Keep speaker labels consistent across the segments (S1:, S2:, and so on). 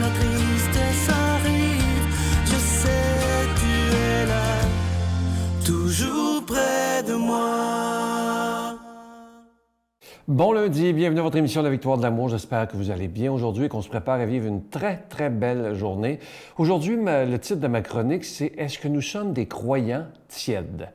S1: la tristesse arrive, je sais tu es là, toujours près de moi.
S2: Bon lundi, bienvenue à votre émission de La Victoire de l'amour. J'espère que vous allez bien aujourd'hui et qu'on se prépare à vivre une très, très belle journée. Aujourd'hui, le titre de ma chronique, c'est « Est-ce que nous sommes des croyants tièdes? »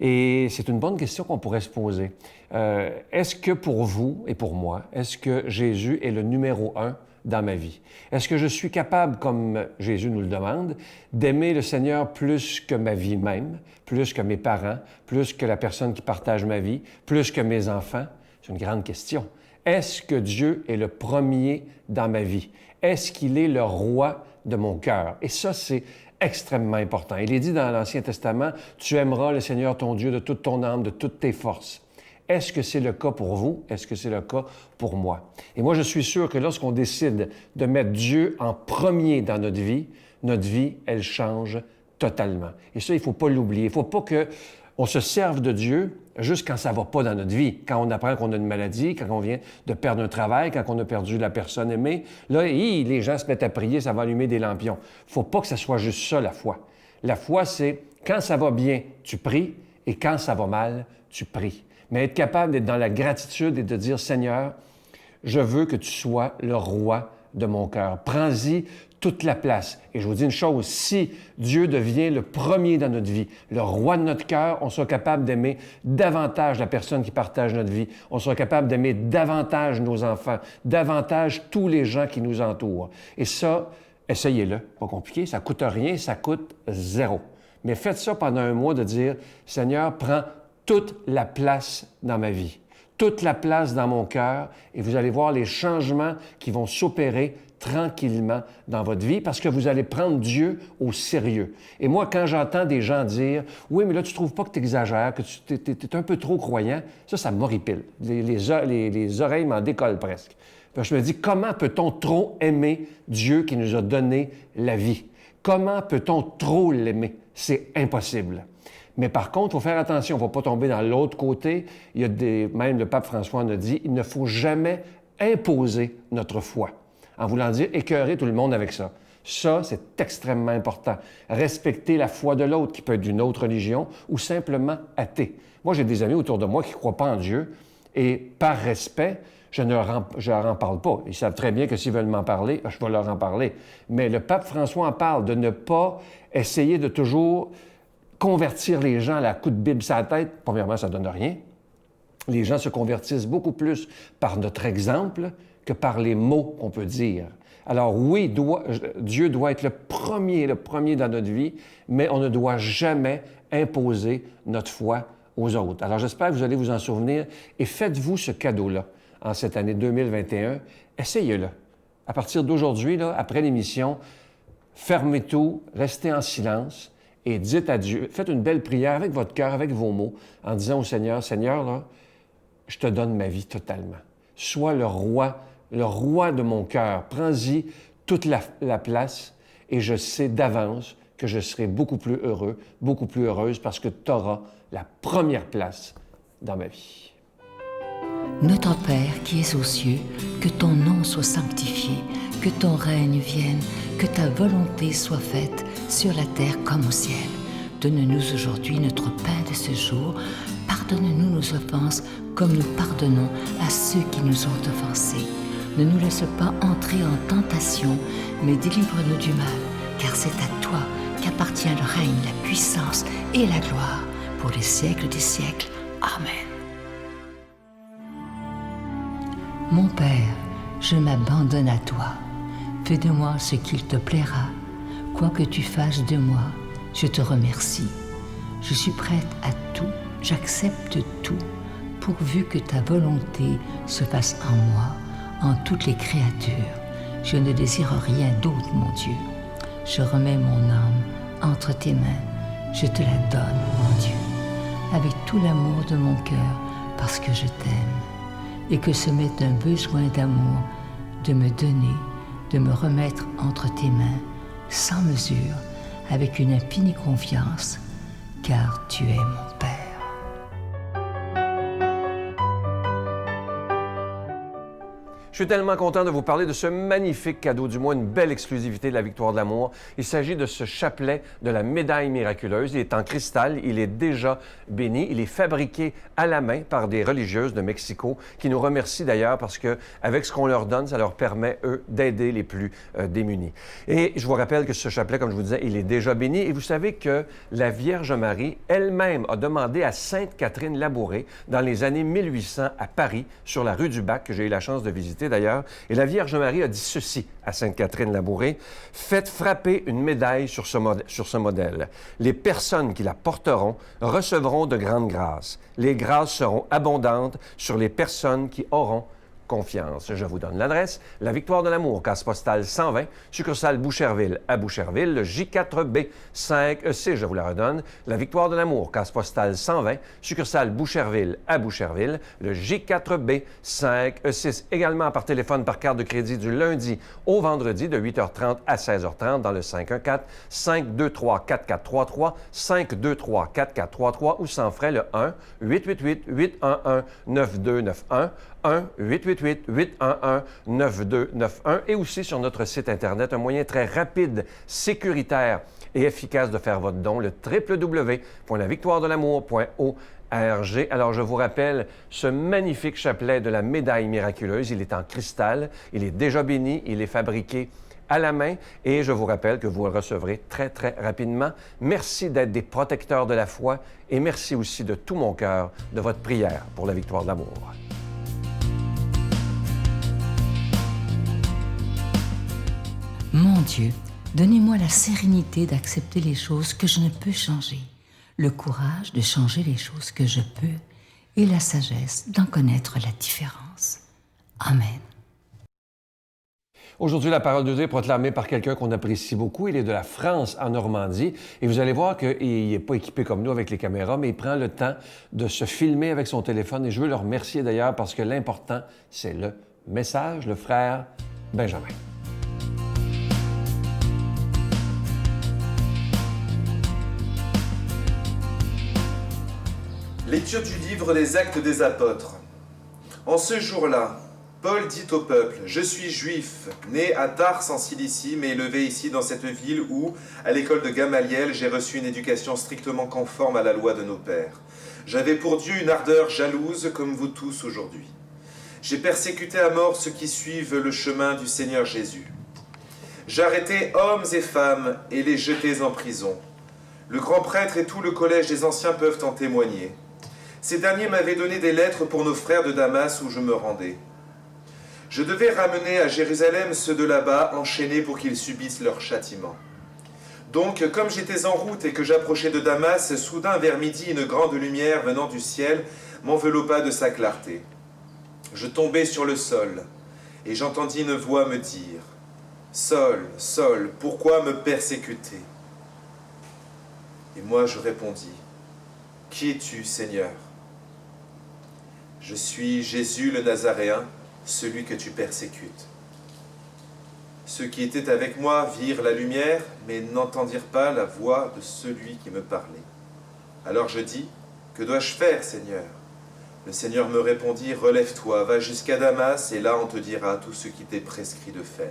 S2: Et c'est une bonne question qu'on pourrait se poser. Est-ce que pour vous et pour moi, est-ce que Jésus est le numéro 1 dans ma vie? Est-ce que je suis capable, comme Jésus nous le demande, d'aimer le Seigneur plus que ma vie même, plus que mes parents, plus que la personne qui partage ma vie, plus que mes enfants? C'est une grande question. Est-ce que Dieu est le premier dans ma vie? Est-ce qu'il est le roi de mon cœur? Et ça, c'est extrêmement important. Il est dit dans l'Ancien Testament, « Tu aimeras le Seigneur ton Dieu de toute ton âme, de toutes tes forces. » Est-ce que c'est le cas pour vous? Est-ce que c'est le cas pour moi? Et moi, je suis sûr que lorsqu'on décide de mettre Dieu en premier dans notre vie, elle change totalement. Et ça, il ne faut pas l'oublier. Il ne faut pas qu'on se serve de Dieu juste quand ça ne va pas dans notre vie, quand on apprend qu'on a une maladie, quand on vient de perdre un travail, quand on a perdu la personne aimée. Là, les gens se mettent à prier, ça va allumer des lampions. Il ne faut pas que ça soit juste ça, la foi. La foi, c'est quand ça va bien, tu pries, et quand ça va mal, tu pries. Mais être capable d'être dans la gratitude et de dire, Seigneur, je veux que tu sois le roi de mon cœur. Prends-y toute la place. Et je vous dis une chose, si Dieu devient le premier dans notre vie, le roi de notre cœur, on sera capable d'aimer davantage la personne qui partage notre vie. On sera capable d'aimer davantage nos enfants, davantage tous les gens qui nous entourent. Et ça, essayez-le. Pas compliqué, ça coûte rien, ça coûte zéro. Mais faites ça pendant un mois de dire, Seigneur, prends toute la place dans ma vie, toute la place dans mon cœur, et vous allez voir les changements qui vont s'opérer tranquillement dans votre vie parce que vous allez prendre Dieu au sérieux. Et moi, quand j'entends des gens dire « Oui, mais là, tu trouves pas que tu exagères, que tu es un peu trop croyant », ça m'horripile. Les oreilles m'en décollent presque. Puis je me dis, comment peut-on trop aimer Dieu qui nous a donné la vie? Comment peut-on trop l'aimer? C'est impossible. Mais par contre, il faut faire attention, on ne va pas tomber dans l'autre côté. Même le pape François en a dit, il ne faut jamais imposer notre foi, en voulant dire écœurer tout le monde avec ça. Ça, c'est extrêmement important. Respecter la foi de l'autre, qui peut être d'une autre religion ou simplement athée. Moi, j'ai des amis autour de moi qui ne croient pas en Dieu et par respect, je leur en parle pas. Ils savent très bien que s'ils veulent m'en parler, je vais leur en parler. Mais le pape François en parle de ne pas essayer de toujours convertir les gens à la coup de Bible sur la tête. Premièrement, ça ne donne rien. Les gens se convertissent beaucoup plus par notre exemple que par les mots qu'on peut dire. Alors oui, Dieu doit être le premier dans notre vie, mais on ne doit jamais imposer notre foi aux autres. Alors j'espère que vous allez vous en souvenir et faites-vous ce cadeau-là en cette année 2021. Essayez-le. À partir d'aujourd'hui, après l'émission, fermez tout, restez en silence et dites à Dieu, faites une belle prière avec votre cœur, avec vos mots, en disant au Seigneur, Seigneur, là, je te donne ma vie totalement. Sois le roi de mon cœur. Prends-y toute la place et je sais d'avance que je serai beaucoup plus heureux, beaucoup plus heureuse parce que tu auras la première place dans ma vie.
S3: Notre Père qui es aux cieux, que ton nom soit sanctifié, que ton règne vienne, que ta volonté soit faite sur la terre comme au ciel. Donne-nous aujourd'hui notre pain de ce jour. Pardonne-nous nos offenses comme nous pardonnons à ceux qui nous ont offensés. Ne nous laisse pas entrer en tentation, mais délivre-nous du mal, car c'est à toi qu'appartient le règne, la puissance et la gloire pour les siècles des siècles. Amen. Mon Père, je m'abandonne à toi. Fais de moi ce qu'il te plaira. Quoi que tu fasses de moi, je te remercie. Je suis prête à tout, j'accepte tout, pourvu que ta volonté se fasse en moi, en toutes les créatures. Je ne désire rien d'autre, mon Dieu. Je remets mon âme entre tes mains. Je te la donne, mon Dieu, avec tout l'amour de mon cœur, parce que je t'aime. Et que ce m'est un besoin d'amour, de me donner, de me remettre entre tes mains, sans mesure, avec une infinie confiance, car tu es mon Père.
S2: Je suis tellement content de vous parler de ce magnifique cadeau du mois, une belle exclusivité de la Victoire de l'amour. Il s'agit de ce chapelet de la médaille miraculeuse. Il est en cristal, il est déjà béni. Il est fabriqué à la main par des religieuses de Mexico qui nous remercient d'ailleurs parce que avec ce qu'on leur donne, ça leur permet, eux, d'aider les plus démunis. Et je vous rappelle que ce chapelet, comme je vous disais, il est déjà béni. Et vous savez que la Vierge Marie elle-même a demandé à Sainte Catherine Labouré, dans les années 1800 à Paris, sur la rue du Bac, que j'ai eu la chance de visiter d'ailleurs, et la Vierge Marie a dit ceci à Sainte Catherine Labouré: « Faites frapper une médaille sur ce modèle. Les personnes qui la porteront recevront de grandes grâces. Les grâces seront abondantes sur les personnes qui auront confiance. » Je vous donne l'adresse: La Victoire de l'amour, case postale 120, succursale Boucherville à Boucherville, le J4B 5E6, je vous la redonne. La Victoire de l'amour, case postale 120, succursale Boucherville à Boucherville, le J4B 5E6. Également par téléphone par carte de crédit du lundi au vendredi de 8h30 à 16h30 dans le 514-523-4433, 523-4433 ou sans frais le 1-888-811-9291. 1-888-811-9291 et aussi sur notre site Internet, un moyen très rapide, sécuritaire et efficace de faire votre don, le www.lavictoiredelamour.org. Alors, je vous rappelle ce magnifique chapelet de la médaille miraculeuse. Il est en cristal, il est déjà béni, il est fabriqué à la main et je vous rappelle que vous le recevrez très, très rapidement. Merci d'être des protecteurs de la foi et merci aussi de tout mon cœur de votre prière pour la victoire de l'amour.
S3: Mon Dieu, donnez-moi la sérénité d'accepter les choses que je ne peux changer, le courage de changer les choses que je peux et la sagesse d'en connaître la différence. Amen.
S2: Aujourd'hui, la parole de Dieu est proclamée par quelqu'un qu'on apprécie beaucoup. Il est de la France, en Normandie. Et vous allez voir qu'il n'est pas équipé comme nous avec les caméras, mais il prend le temps de se filmer avec son téléphone. Et je veux le remercier d'ailleurs parce que l'important, c'est le message, le frère Benjamin.
S4: Lecture du livre des Actes des Apôtres. En ce jour-là, Paul dit au peuple: « Je suis juif, né à Tars en Cilicie, mais élevé ici dans cette ville où, à l'école de Gamaliel, j'ai reçu une éducation strictement conforme à la loi de nos pères. J'avais pour Dieu une ardeur jalouse comme vous tous aujourd'hui. J'ai persécuté à mort ceux qui suivent le chemin du Seigneur Jésus. J'arrêtais hommes et femmes et les jetais en prison. Le grand prêtre et tout le collège des anciens peuvent en témoigner. Ces derniers m'avaient donné des lettres pour nos frères de Damas où je me rendais. Je devais ramener à Jérusalem ceux de là-bas, enchaînés pour qu'ils subissent leur châtiment. Donc, comme j'étais en route et que j'approchais de Damas, soudain vers midi, une grande lumière venant du ciel m'enveloppa de sa clarté. Je tombai sur le sol, et j'entendis une voix me dire: « Saul, Saul, pourquoi me persécuter ?» Et moi je répondis: « Qui es-tu, Seigneur ? » « Je suis Jésus le Nazaréen, celui que tu persécutes. » Ceux qui étaient avec moi virent la lumière, mais n'entendirent pas la voix de celui qui me parlait. Alors je dis: « Que dois-je faire, Seigneur ?» Le Seigneur me répondit: « Relève-toi, va jusqu'à Damas, et là on te dira tout ce qui t'est prescrit de faire. »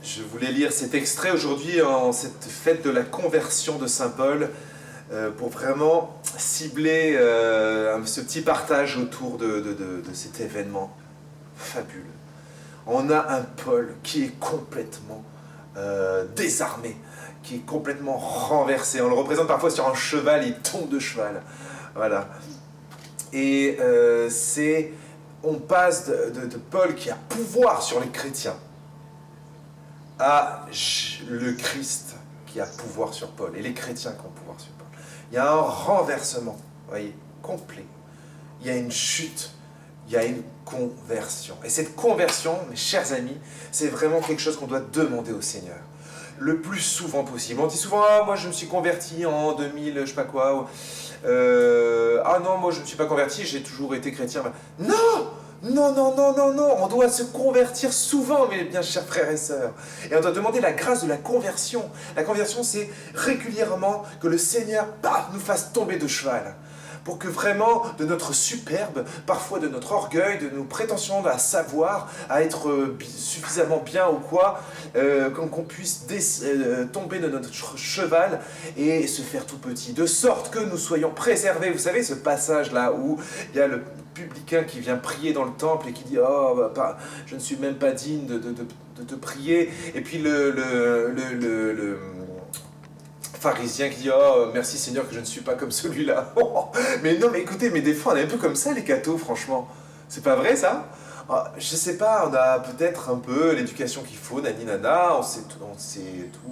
S4: Je voulais lire cet extrait aujourd'hui en cette fête de la conversion de Saint Paul pour vraiment cibler ce petit partage autour de cet événement fabuleux. On a un Paul qui est complètement désarmé, qui est complètement renversé. On le représente parfois sur un cheval, il tombe de cheval. Voilà. Et on passe de Paul qui a pouvoir sur les chrétiens à le Christ qui a pouvoir sur Paul, et les chrétiens qui ont pouvoir sur Paul. Il y a un renversement, vous voyez, complet. Il y a une chute, il y a une conversion. Et cette conversion, mes chers amis, c'est vraiment quelque chose qu'on doit demander au Seigneur. Le plus souvent possible. On dit souvent: « Ah, moi je me suis converti en 2000, je sais pas quoi. » Ah non, moi je ne me suis pas converti, j'ai toujours été chrétien. » Non! Non, non, non, non, non, on doit se convertir souvent, mes bien chers frères et sœurs. Et on doit demander la grâce de la conversion. La conversion, c'est régulièrement que le Seigneur nous fasse tomber de cheval. pour que vraiment, de notre superbe, parfois de notre orgueil, de nos prétentions à savoir, à être suffisamment bien ou quoi, qu'on puisse tomber de notre cheval et se faire tout petit, de sorte que nous soyons préservés. Vous savez, ce passage-là où il y a le publicain qui vient prier dans le temple et qui dit « Oh, je ne suis même pas digne de te prier », et puis le pharisien qui dit « Oh, merci Seigneur que je ne suis pas comme celui-là. » Mais non, mais écoutez, mais des fois on est un peu comme ça les cathos, franchement. C'est pas vrai ça? Je sais pas, on a peut-être un peu l'éducation qu'il faut, nani nana, on sait tout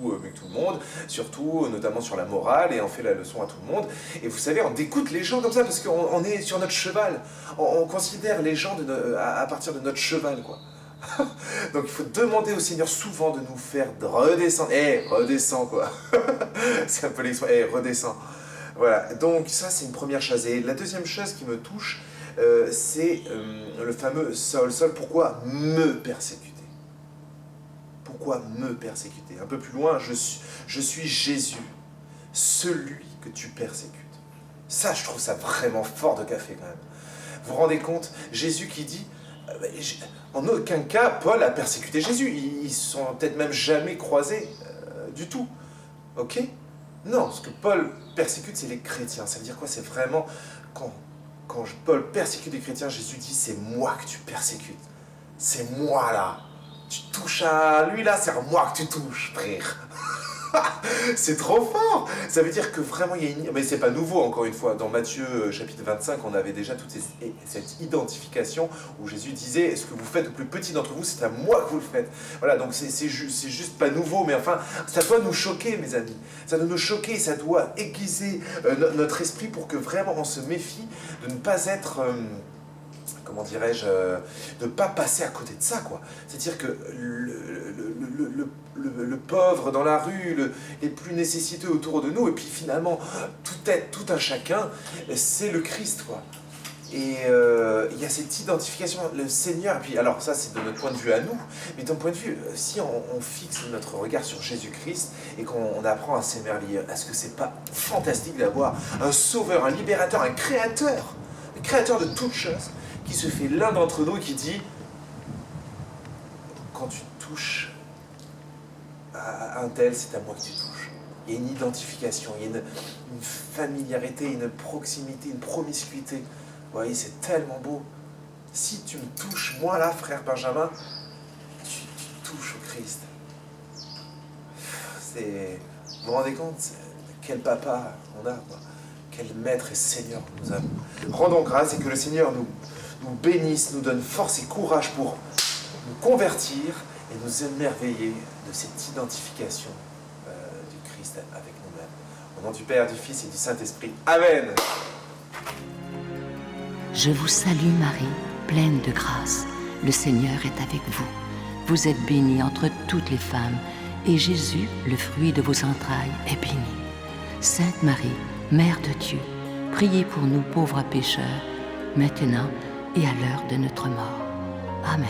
S4: mieux que tout le monde, surtout, notamment sur la morale, et on fait la leçon à tout le monde. Et vous savez, on dégoûte les gens comme ça, parce qu'on est sur notre cheval. On considère les gens à partir de notre cheval, quoi. Donc il faut demander au Seigneur souvent de nous faire redescendre. Redescends, quoi. C'est un peu l'expression, redescends. Voilà, donc ça c'est une première chose. Et la deuxième chose qui me touche, c'est le fameux Saul, pourquoi me persécuter? Pourquoi me persécuter? Un peu plus loin, je suis Jésus, celui que tu persécutes. Ça, je trouve ça vraiment fort de café quand même. Vous vous rendez compte? Jésus qui dit, en aucun cas, Paul a persécuté Jésus. Ils sont peut-être même jamais croisés du tout. Ok? Non, ce que Paul persécute, c'est les chrétiens. Ça veut dire quoi? C'est vraiment quand Paul persécute les chrétiens, Jésus dit, c'est moi que tu persécutes. C'est moi là. Tu touches à lui là, c'est à moi que tu touches, frère. C'est trop fort. Ça veut dire que vraiment il y a une... Mais c'est pas nouveau, encore une fois. Dans Matthieu chapitre 25, on avait déjà toute cette identification où Jésus disait, ce que vous faites au plus petit d'entre vous, c'est à moi que vous le faites. Voilà, donc c'est juste pas nouveau, mais enfin, ça doit nous choquer, mes amis. Ça doit nous choquer, ça doit aiguiser notre esprit pour que vraiment on se méfie de ne pas être... comment dirais-je, de ne pas passer à côté de ça, quoi. C'est-à-dire que le pauvre dans la rue, les plus nécessiteux autour de nous, et puis finalement, tout un chacun, c'est le Christ, quoi. Et il y a cette identification, le Seigneur, et puis alors ça c'est de notre point de vue à nous, mais d'un point de vue, si on fixe notre regard sur Jésus-Christ et qu'on apprend à s'émerveiller, est-ce que c'est pas fantastique d'avoir un sauveur, un libérateur, un créateur de toutes choses, qui se fait l'un d'entre nous et qui dit quand tu touches à un tel, c'est à moi que tu touches. Il y a une identification, il y a une familiarité, une proximité, une promiscuité. Vous voyez, c'est tellement beau. Si tu me touches, moi là, frère Benjamin, tu touches au Christ. Vous vous rendez compte quel papa on a, quoi. Quel maître et Seigneur nous avons. Rendons grâce et que le Seigneur nous bénisse, nous donne force et courage pour nous convertir et nous émerveiller de cette identification du Christ avec nous-mêmes. Au nom du Père, du Fils et du Saint-Esprit. Amen.
S3: Je vous salue Marie, pleine de grâce. Le Seigneur est avec vous. Vous êtes bénie entre toutes les femmes, et Jésus, le fruit de vos entrailles, est béni. Sainte Marie, Mère de Dieu, priez pour nous pauvres pécheurs, maintenant et à l'heure de notre mort. Amen.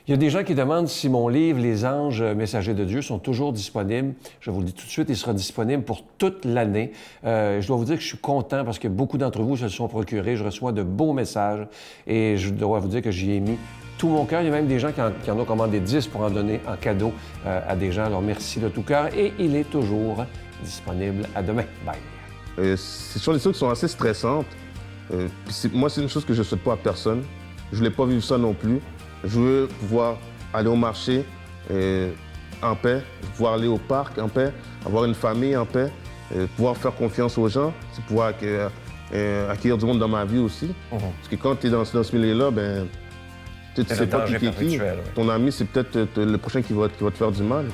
S2: Il y a des gens qui demandent si mon livre, Les Anges messagers de Dieu, sont toujours disponibles. Je vous le dis tout de suite, il sera disponible pour toute l'année. Je dois vous dire que je suis content parce que beaucoup d'entre vous se le sont procurés. Je reçois de beaux messages et je dois vous dire que j'y ai mis tout mon cœur. Il y a même des gens qui en ont commandé 10 pour en donner en cadeau à des gens. Alors merci de tout cœur et il est toujours disponible. À demain. Bye.
S5: Ce sont des choses qui sont assez stressantes. Moi, c'est une chose que je ne souhaite pas à personne. Je ne voulais pas vivre ça non plus. Je veux pouvoir aller au marché en paix, pouvoir aller au parc en paix, avoir une famille en paix, pouvoir faire confiance aux gens, c'est pouvoir accueillir du monde dans ma vie aussi. Parce que quand tu es dans ce milieu-là, ben, tu ne sais pas qui est qui. Ton ami, c'est peut-être le prochain qui va te faire du mal.